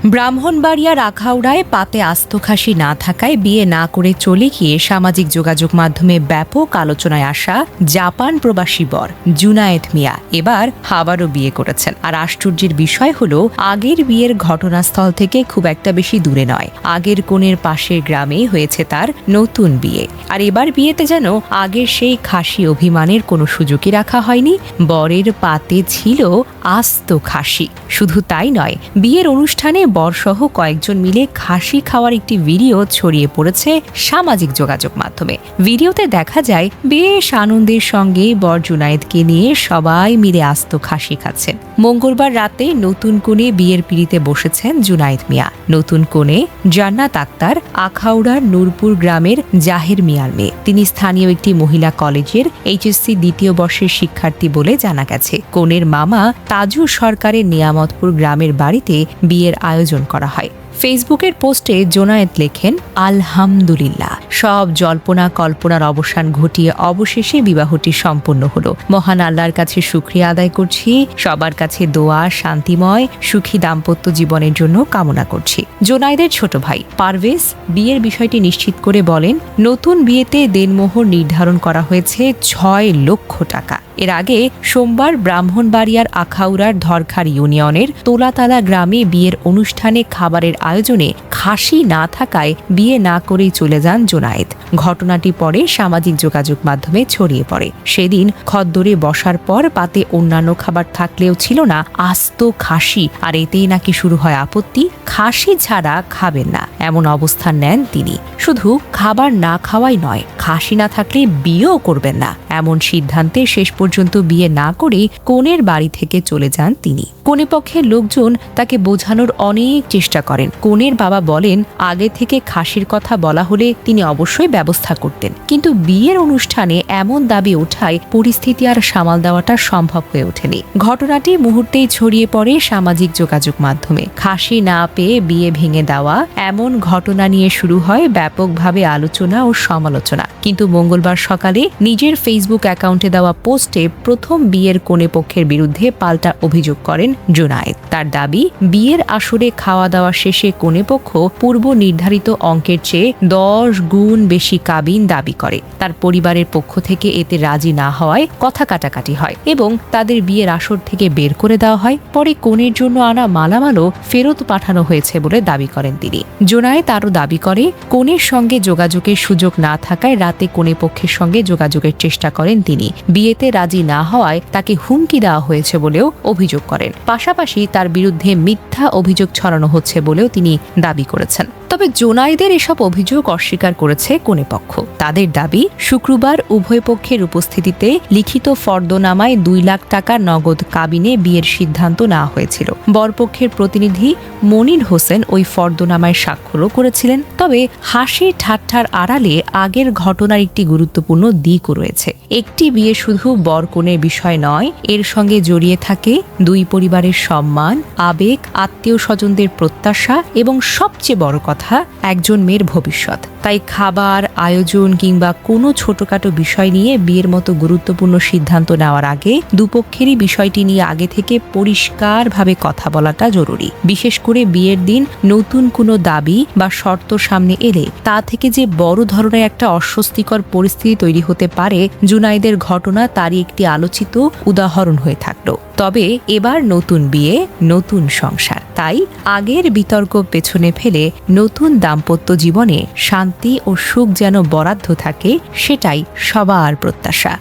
ব্রাহ্মণবাড়িয়ার আখাউড়ায় পাতে আস্ত খাসি না থাকায় বিয়ে না করে চলে গিয়ে সামাজিক যোগাযোগ মাধ্যমে ব্যাপক আলোচনায় আসা জাপান প্রবাসী বর জুনায়েদ মিয়া এবার আবারও বিয়ে করেছেন। আর আশ্চর্যের বিষয় হলো, আগের বিয়ের ঘটনাস্থল থেকে খুব একটা বেশি দূরে নয়, আগের কনের পাশের গ্রামেই হয়েছে তার নতুন বিয়ে। আর এবার বিয়েতে যেন আগের সেই খাসি অভিমানের কোনো সুযোগই রাখা হয়নি, বরের পাতে ছিল আস্ত খাসি। শুধু তাই নয়, বিয়ের অনুষ্ঠানে বরসহ কয়েকজন মিলে খাসি খাওয়ার একটি ভিডিও ছড়িয়ে পড়েছে সামাজিক যোগাযোগ মাধ্যমে। ভিডিওতে দেখা যায় বেশ আনন্দের সঙ্গে বর জুনায়েদকে নিয়ে সবাই মিলে আস্ত খাসি খাচ্ছেন। মঙ্গলবার রাতে নতুন কোণে বিয়ের পিঁড়িতে বসেছেন জুনায়েদ মিয়া। নতুন কোণে জান্নাত আক্তার আখাউড়ার নূরপুর গ্রামের জাহের মিয়ার মেয়ে। তিনি স্থানীয় একটি মহিলা কলেজের এইচএসসি দ্বিতীয় বর্ষের শিক্ষার্থী বলে জানা গেছে। কনের মামা তাজু সরকারের নিয়ামতপুর গ্রামের বাড়িতে বিয়ের আয়োজন করা হয়। ফেসবুকের পোস্টে জুনায়েদ লেখেন, আলহামদুলিল্লাহ, সব জল্পনা কল্পনার অবসান ঘটিয়ে অবশেষে বিবাহটি সম্পন্ন হলো। মহান আল্লাহর কাছে শুকরিয়া আদায় করছি, সবার কাছে দোয়া শান্তিময় সুখী দাম্পত্য জীবনের জন্য কামনা করছি। জুনায়েদের ছোট ভাই পারভেজ বিয়ের বিষয়টি নিশ্চিত করে বলেন, নতুন বিয়েতে দেনমোহর নির্ধারণ করা হয়েছে ৬ লক্ষ টাকা। এর আগে সোমবার ব্রাহ্মণবাড়িয়ার আখাউড়ার ধরখার ইউনিয়নের তোলাতালা গ্রামে বিয়ের অনুষ্ঠানে খাবারের আয়োজনে খাসি না থাকায় বিয়ে না করেই চলে যান জুনায়েদ। ঘটনাটি পরে সামাজিক যোগাযোগ মাধ্যমে ছড়িয়ে পড়ে। সেদিন খদ্দরে বসার পর পাতে অন্যান্য খাবার থাকলেও ছিল না আস্ত খাসি, আর এতেই নাকি শুরু হয় আপত্তি। খাসি ছাড়া খাবেন না এমন অবস্থান নেন তিনি। শুধু খাবার না খাওয়াই নয়, খাসি না থাকলে বিয়েও করবেন না এমন সিদ্ধান্তে শেষ পর্যন্ত বিয়ে না করে কনের বাড়ি থেকে চলে যান তিনি। কনে পক্ষের লোকজন তাকে বোঝানোর অনেক চেষ্টা করেন। কনের বাবা বলেন, আগে থেকে খাসির কথা বলা হলে তিনি অবশ্যই ব্যবস্থা করতেন, কিন্তু বিয়ের অনুষ্ঠানে এমন দাবি ওঠায় পরিস্থিতি আর সামাল দেওয়াটা সম্ভব হয়ে ওঠেনি। ঘটনাটি মুহূর্তেই ছড়িয়ে পড়ে সামাজিক যোগাযোগ মাধ্যমে। খাসি না পেয়ে বিয়ে ভেঙে দেওয়া এমন ঘটনা নিয়ে শুরু হয় ব্যাপকভাবে আলোচনা ও সমালোচনা। কিন্তু মঙ্গলবার সকালে নিজের ফেসবুক অ্যাকাউন্টে দেওয়া পোস্টে প্রথম বিয়ের কনে পক্ষের বিরুদ্ধে পাল্টা অভিযোগ করেন জুনায়েদ। তার দাবি, বিয়ের আসরে খাওয়া দাওয়া শেষে কনেপক্ষ পূর্ব নির্ধারিত অঙ্কের চেয়ে 10 গুণ বেশি কাবিন দাবি করে। তার পরিবারের পক্ষ থেকে এতে রাজি না হওয়ায় কথা কাটাকাটি হয় এবং তাদের বিয়ের আসর থেকে বের করে দেওয়া হয়। পরে কনের জন্য আনা মালামালও ফেরত পাঠানো হয়েছে বলে দাবি করেন তিনি। জুনায়েদ আরও দাবি করে, কনের সঙ্গে যোগাযোগের সুযোগ না থাকায় রাতে কনে পক্ষের সঙ্গে যোগাযোগের চেষ্টা করেন তিনি। বিয়েতে রাজি না হওয়ায় তাকে হুমকি দেওয়া হয়েছে বলেও অভিযোগ করেন। পাশাপাশি তার বিরুদ্ধে মিথ্যা অভিযোগ ছড়ানো হচ্ছে বলেও তিনি দাবি করেছেন। তবে জুনায়েদের এসব অভিযোগ অস্বীকার করেছে কনে পক্ষ। তাদের দাবি, শুক্রবার উভয় পক্ষের উপস্থিতিতে লিখিত ফর্দনামায় 2 লাখ টাকা নগদ কাবিনে বিয়ের সিদ্ধান্ত নেওয়া হয়েছিল। বরপক্ষের প্রতিনিধি মনির হোসেন ওই ফর্দনামায় স্বাক্ষরও করেছিলেন। তবে হাসি ঠাট্টার আড়ালে আগের ঘটনার একটি গুরুত্বপূর্ণ দিকও রয়েছে। একটি বিয়ে শুধু বর কনের বিষয় নয়, এর সঙ্গে জড়িয়ে থাকে দুই পরিবারের সম্মান, আবেগ, আত্মীয় স্বজনদের প্রত্যাশা এবং সবচেয়ে বড় কথা, একজন মেয়ের ভবিষ্যৎ। তাই খাবার আয়োজন কিংবা কোনো ছোটখাটো বিষয় নিয়ে বিয়ের মতো গুরুত্বপূর্ণ সিদ্ধান্ত নেওয়ার আগে দুপক্ষেরই বিষয়টি নিয়ে আগে থেকে পরিষ্কারভাবে কথা বলাটা জরুরি। বিশেষ করে বিয়ের দিন নতুন কোনো দাবি বা শর্ত সামনে এলে তা থেকে যে বড় ধরনের একটা অস্বস্তিকর পরিস্থিতি তৈরি হতে পারে, জুনায়েদের ঘটনা তারই একটি আলোচিত উদাহরণ হয়ে থাকলো। তবে এবার নতুন বিয়ে, নতুন সংসার, তাই আগের বিতর্ক পেছনে ফেলে নতুন দাম্পত্য জীবনে শান্তি ও সুখ যেন বরাদ্দ থাকে, সেটাই সবার প্রত্যাশা।